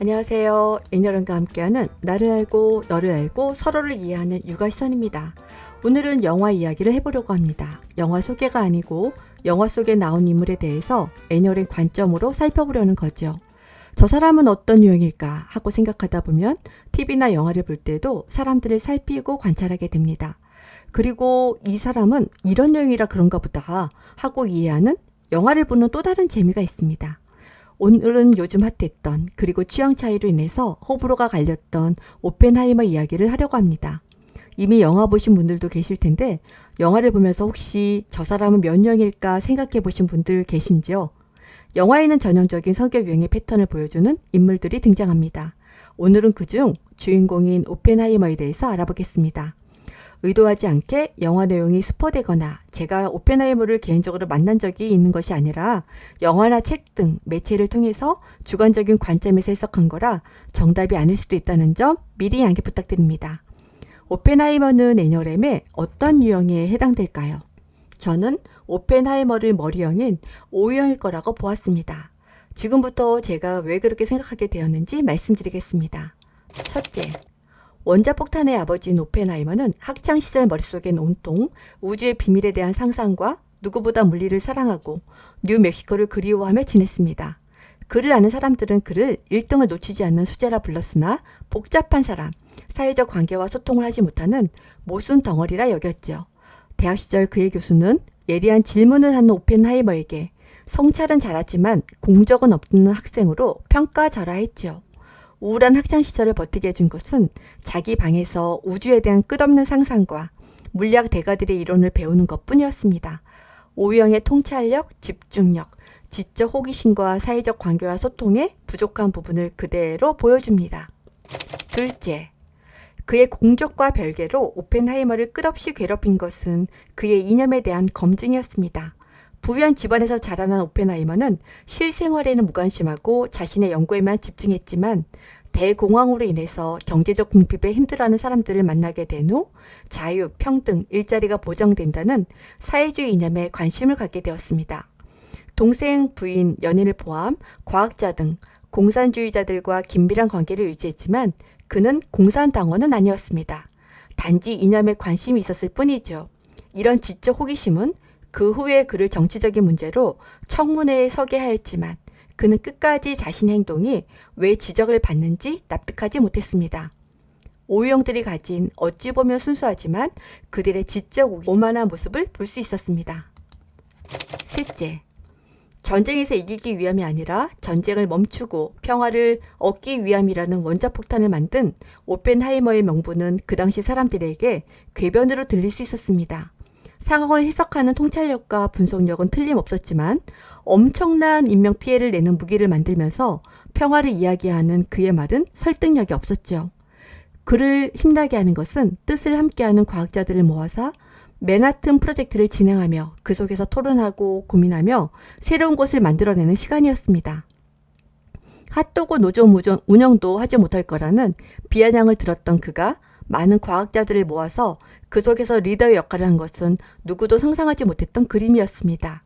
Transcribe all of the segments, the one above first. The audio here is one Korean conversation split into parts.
안녕하세요. 애녀랑과 함께하는 나를 알고 너를 알고 서로를 이해하는 육아시선입니다. 오늘은 영화 이야기를 해보려고 합니다. 영화 소개가 아니고 영화 속에 나온 인물에 대해서 애녀의 관점으로 살펴보려는 거죠. 저 사람은 어떤 유형일까 하고 생각하다 보면 TV나 영화를 볼 때도 사람들을 살피고 관찰하게 됩니다. 그리고 이 사람은 이런 유형이라 그런가 보다 하고 이해하는 영화를 보는 또 다른 재미가 있습니다. 오늘은 요즘 핫했던 그리고 취향 차이로 인해서 호불호가 갈렸던 오펜하이머 이야기를 하려고 합니다. 이미 영화 보신 분들도 계실 텐데 영화를 보면서 혹시 저 사람은 몇 명일까 생각해 보신 분들 계신지요? 영화에는 전형적인 성격 유형의 패턴을 보여주는 인물들이 등장합니다. 오늘은 그중 주인공인 오펜하이머에 대해서 알아보겠습니다. 의도하지 않게 영화 내용이 스포되거나 제가 오펜하이머를 개인적으로 만난 적이 있는 것이 아니라 영화나 책 등 매체를 통해서 주관적인 관점에서 해석한 거라 정답이 아닐 수도 있다는 점 미리 양해 부탁드립니다. 오펜하이머는 애녀렘의 어떤 유형에 해당될까요? 저는 오펜하이머를 머리형인 O형일 거라고 보았습니다. 지금부터 제가 왜 그렇게 생각하게 되었는지 말씀드리겠습니다. 첫째, 원자폭탄의 아버지인 오펜하이머는 학창시절 머릿속엔 온통 우주의 비밀에 대한 상상과 누구보다 물리를 사랑하고 뉴멕시코를 그리워하며 지냈습니다. 그를 아는 사람들은 그를 1등을 놓치지 않는 수재라 불렀으나 복잡한 사람, 사회적 관계와 소통을 하지 못하는 모순 덩어리라 여겼죠. 대학 시절 그의 교수는 예리한 질문을 하는 오펜하이머에게 성찰은 잘하지만 공적은 없는 학생으로 평가절하했죠. 우울한 학창시절을 버티게 해준 것은 자기 방에서 우주에 대한 끝없는 상상과 물리학 대가들의 이론을 배우는 것뿐이었습니다. O형의 통찰력, 집중력, 지적 호기심과 사회적 관계와 소통의 부족한 부분을 그대로 보여줍니다. 둘째, 그의 공적과 별개로 오펜하이머를 끝없이 괴롭힌 것은 그의 이념에 대한 검증이었습니다. 부유한 집안에서 자라난 오펜하이머는 실생활에는 무관심하고 자신의 연구에만 집중했지만 대공황으로 인해서 경제적 궁핍에 힘들어하는 사람들을 만나게 된 후 자유, 평등, 일자리가 보장된다는 사회주의 이념에 관심을 갖게 되었습니다. 동생, 부인, 연인을 포함 과학자 등 공산주의자들과 긴밀한 관계를 유지했지만 그는 공산당원은 아니었습니다. 단지 이념에 관심이 있었을 뿐이죠. 이런 지적 호기심은 그 후에 그를 정치적인 문제로 청문회에 서게 하였지만 그는 끝까지 자신의 행동이 왜 지적을 받는지 납득하지 못했습니다. O형들이 가진 어찌 보면 순수하지만 그들의 지적 오만한 모습을 볼 수 있었습니다. 셋째, 전쟁에서 이기기 위함이 아니라 전쟁을 멈추고 평화를 얻기 위함이라는 원자폭탄을 만든 오펜하이머의 명분은 그 당시 사람들에게 궤변으로 들릴 수 있었습니다. 상황을 해석하는 통찰력과 분석력은 틀림없었지만 엄청난 인명피해를 내는 무기를 만들면서 평화를 이야기하는 그의 말은 설득력이 없었죠. 그를 힘나게 하는 것은 뜻을 함께하는 과학자들을 모아서 맨하튼 프로젝트를 진행하며 그 속에서 토론하고 고민하며 새로운 것을 만들어내는 시간이었습니다. 핫도그 노조 운영도 하지 못할 거라는 비아냥을 들었던 그가 많은 과학자들을 모아서 그 속에서 리더의 역할을 한 것은 누구도 상상하지 못했던 그림이었습니다.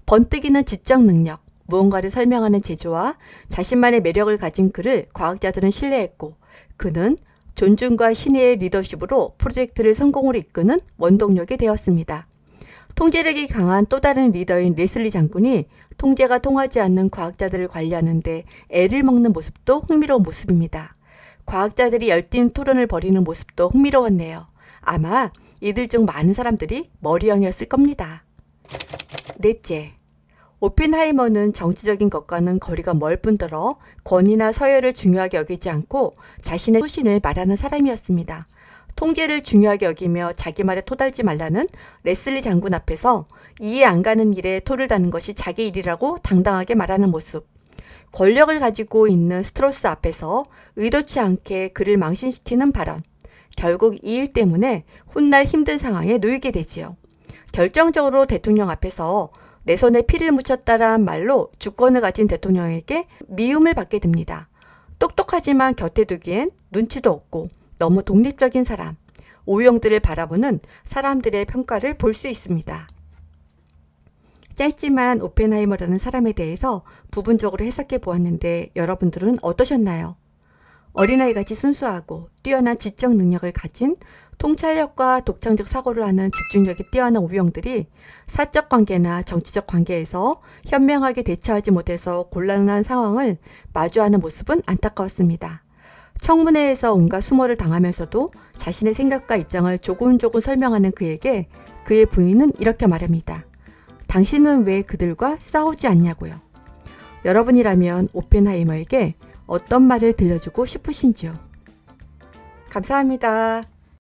번뜩이는 지적 능력, 무언가를 설명하는 재주와 자신만의 매력을 가진 그를 과학자들은 신뢰했고 그는 존중과 신뢰의 리더십으로 프로젝트를 성공으로 이끄는 원동력이 되었습니다. 통제력이 강한 또 다른 리더인 레슬리 장군이 통제가 통하지 않는 과학자들을 관리하는 데 애를 먹는 모습도 흥미로운 모습입니다. 과학자들이 열띤 토론을 벌이는 모습도 흥미로웠네요. 아마 이들 중 많은 사람들이 머리형이었을 겁니다. 넷째, 오펜하이머는 정치적인 것과는 거리가 멀 뿐더러 권위나 서열을 중요하게 여기지 않고 자신의 소신을 말하는 사람이었습니다. 통제를 중요하게 여기며 자기 말에 토달지 말라는 레슬리 장군 앞에서 이해 안 가는 일에 토를 다는 것이 자기 일이라고 당당하게 말하는 모습. 권력을 가지고 있는 스트로스 앞에서 의도치 않게 그를 망신시키는 발언. 결국 이 일 때문에 훗날 힘든 상황에 놓이게 되지요. 결정적으로 대통령 앞에서 내 손에 피를 묻혔다란 말로 주권을 가진 대통령에게 미움을 받게 됩니다. 똑똑하지만 곁에 두기엔 눈치도 없고 너무 독립적인 사람, O형들을 바라보는 사람들의 평가를 볼 수 있습니다. 짧지만 오펜하이머라는 사람에 대해서 부분적으로 해석해 보았는데 여러분들은 어떠셨나요? 어린아이같이 순수하고 뛰어난 지적 능력을 가진 통찰력과 독창적 사고를 하는 집중력이 뛰어난 오병들이 사적 관계나 정치적 관계에서 현명하게 대처하지 못해서 곤란한 상황을 마주하는 모습은 안타까웠습니다. 청문회에서 온갖 수모를 당하면서도 자신의 생각과 입장을 조금조금 설명하는 그에게 그의 부인은 이렇게 말합니다. 당신은 왜 그들과 싸우지 않냐고요. 여러분이라면 오펜하이머에게 어떤 말을 들려주고 싶으신지요? 감사합니다.